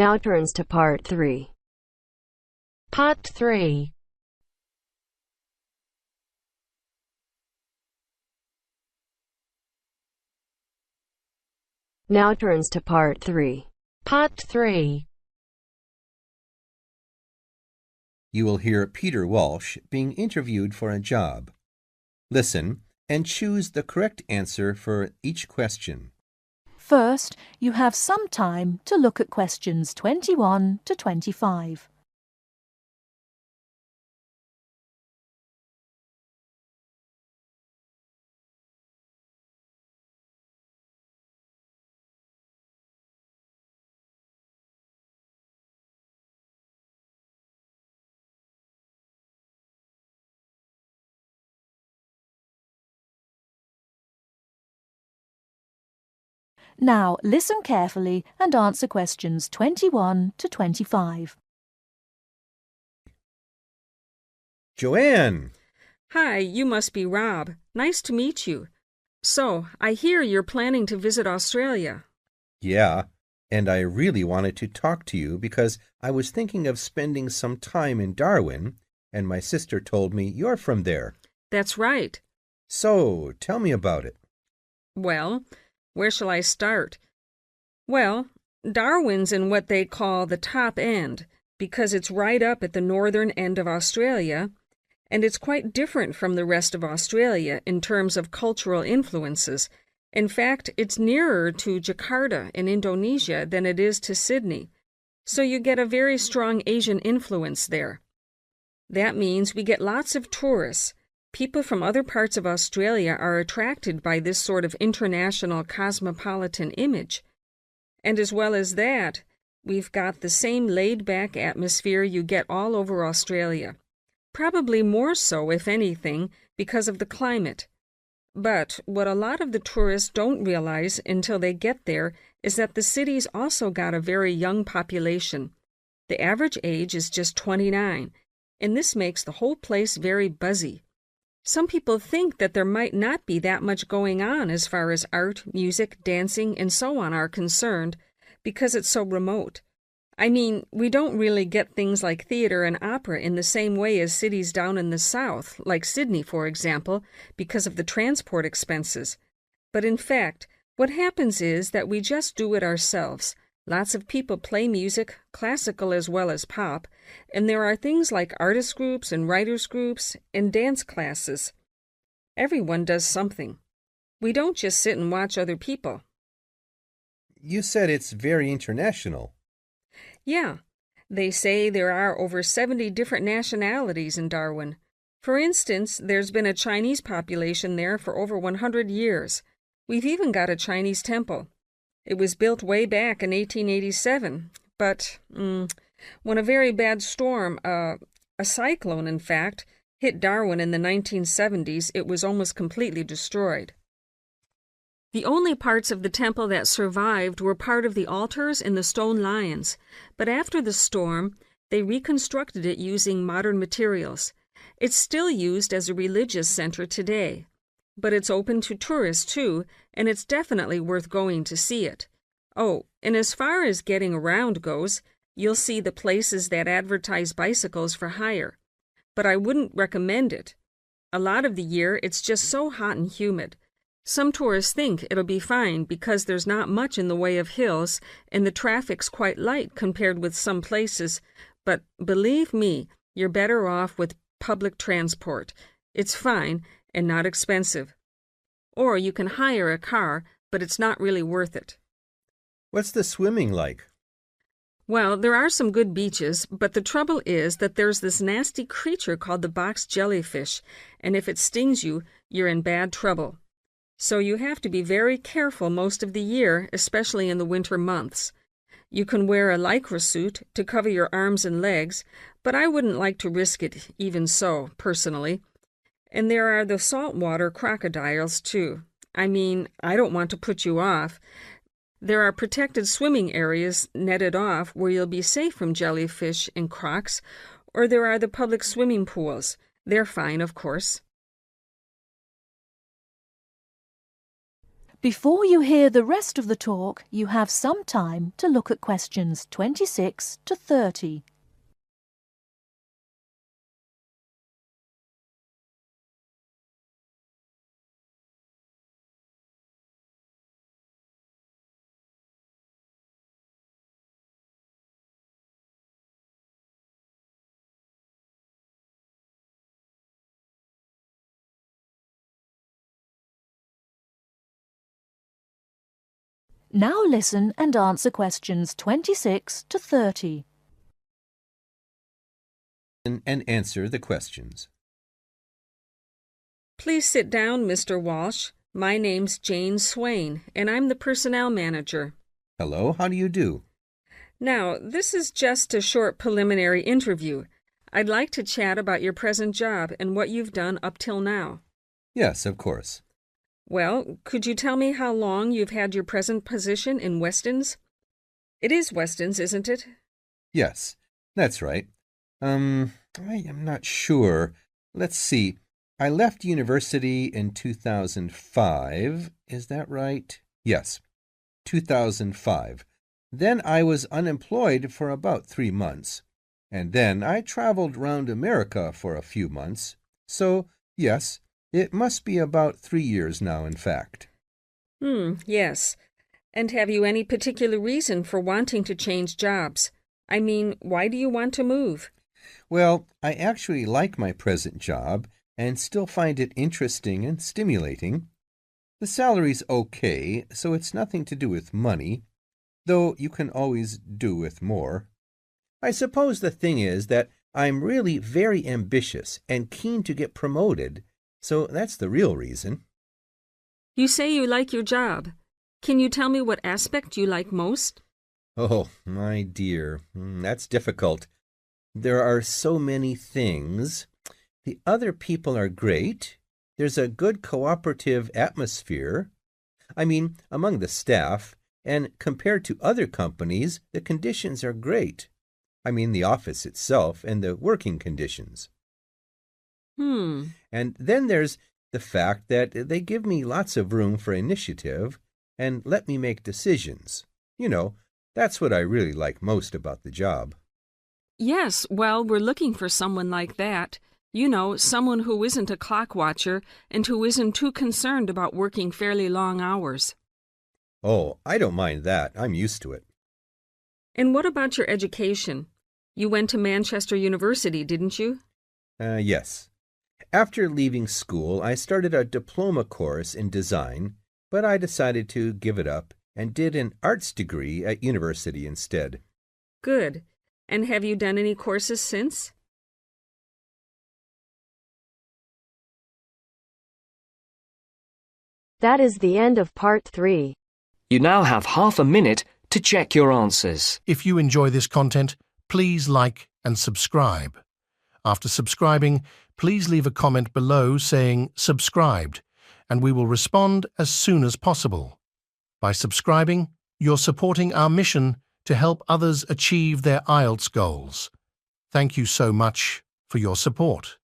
Now turns to Part 3. Part 3. Now turns to Part 3. Part 3. You will hear Peter Walsh being interviewed for a job. Listen and choose the correct answer for each question. First, you have some time to look at questions 21 to 25. Now, listen carefully and answer questions 21 to 25. Joanne! Hi, you must be Rob. Nice to meet you. So, I hear you're planning to visit Australia. Yeah, and I really wanted to talk to you because I was thinking of spending some time in Darwin, and my sister told me you're from there. That's right. So, tell me about it. Well, where shall I start? Well, Darwin's in what they call the top end, because it's right up at the northern end of Australia, and it's quite different from the rest of Australia in terms of cultural influences. In fact, it's nearer to Jakarta in Indonesia than it is to Sydney, so you get a very strong Asian influence there. That means we get lots of tourists. People from other parts of Australia are attracted by this sort of international cosmopolitan image. And as well as that, we've got the same laid-back atmosphere you get all over Australia. Probably more so, if anything, because of the climate. But what a lot of the tourists don't realize until they get there is that the city's also got a very young population. The average age is just 29, and this makes the whole place very buzzy. Some people think that there might not be that much going on as far as art, music, dancing, and so on are concerned, because it's so remote. I mean, we don't really get things like theater and opera in the same way as cities down in the south, like Sydney, for example, because of the transport expenses. But in fact, what happens is that we just do it ourselves. Lots of people play music, classical as well as pop, and there are things like artist groups and writers groups and dance classes. Everyone does something. We don't just sit and watch other people. You said it's very international. Yeah, they say there are over 70 different nationalities in Darwin. For instance, there's been a Chinese population there for over 100 years. We've even got a Chinese temple. It was built way back in 1887, but when a very bad storm, a cyclone in fact, hit Darwin in the 1970s, it was almost completely destroyed. The only parts of the temple that survived were part of the altars and the stone lions, but after the storm, they reconstructed it using modern materials. It's still used as a religious center today, but it's open to tourists too, and it's definitely worth going to see it. Oh, and as far as getting around goes, you'll see the places that advertise bicycles for hire, but I wouldn't recommend it. A lot of the year, it's just so hot and humid. Some tourists think it'll be fine because there's not much in the way of hills and the traffic's quite light compared with some places, but believe me, you're better off with public transport. It's fine and not expensive. Or you can hire a car, but it's not really worth it. What's the swimming like? Well, there are some good beaches, but the trouble is that there's this nasty creature called the box jellyfish, and if it stings you, you're in bad trouble. So you have to be very careful most of the year, especially in the winter months. You can wear a lycra suit to cover your arms and legs, but I wouldn't like to risk it even so, personally. And there are the saltwater crocodiles, too. I mean, I don't want to put you off. There are protected swimming areas netted off where you'll be safe from jellyfish and crocs, or there are the public swimming pools. They're fine, of course. Before you hear the rest of the talk, you have some time to look at questions 26 to 30. Now listen and answer questions 26 to 30. And answer the questions. Please sit down, Mr. Walsh. My name's Jane Swain, and I'm the personnel manager. Hello, how do you do? Now, this is just a short preliminary interview. I'd like to chat about your present job and what you've done up till now. Yes, of course. Well, could you tell me how long you've had your present position in Weston's? It is Weston's, isn't it? Yes, that's right. I am not sure. Let's see. I left university in 2005. Is that right? Yes, 2005. Then I was unemployed for about 3 months. And then I traveled round America for a few months. So, yes, it must be about 3 years now, in fact. Yes. And have you any particular reason for wanting to change jobs? I mean, why do you want to move? Well, I actually like my present job and still find it interesting and stimulating. The salary's okay, so it's nothing to do with money, though you can always do with more. I suppose the thing is that I'm really very ambitious and keen to get promoted, so that's the real reason. You say you like your job. Can you tell me what aspect you like most? Oh, my dear, that's difficult. There are so many things. The other people are great. There's a good cooperative atmosphere. I mean, among the staff, and compared to other companies, the conditions are great. I mean, the office itself and the working conditions. And then there's the fact that they give me lots of room for initiative and let me make decisions. You know, that's what I really like most about the job. Yes, well, we're looking for someone like that. You know, someone who isn't a clock watcher and who isn't too concerned about working fairly long hours. Oh, I don't mind that. I'm used to it. And what about your education? You went to Manchester University, didn't you? Yes. After leaving school, I started a diploma course in design, but I decided to give it up and did an arts degree at university instead. Good. And have you done any courses since? That is the end of part 3. You now have half a minute to check your answers. If you enjoy this content, please like and subscribe. After subscribing, please leave a comment below saying subscribed, and we will respond as soon as possible. By subscribing, you're supporting our mission to help others achieve their IELTS goals. Thank you so much for your support.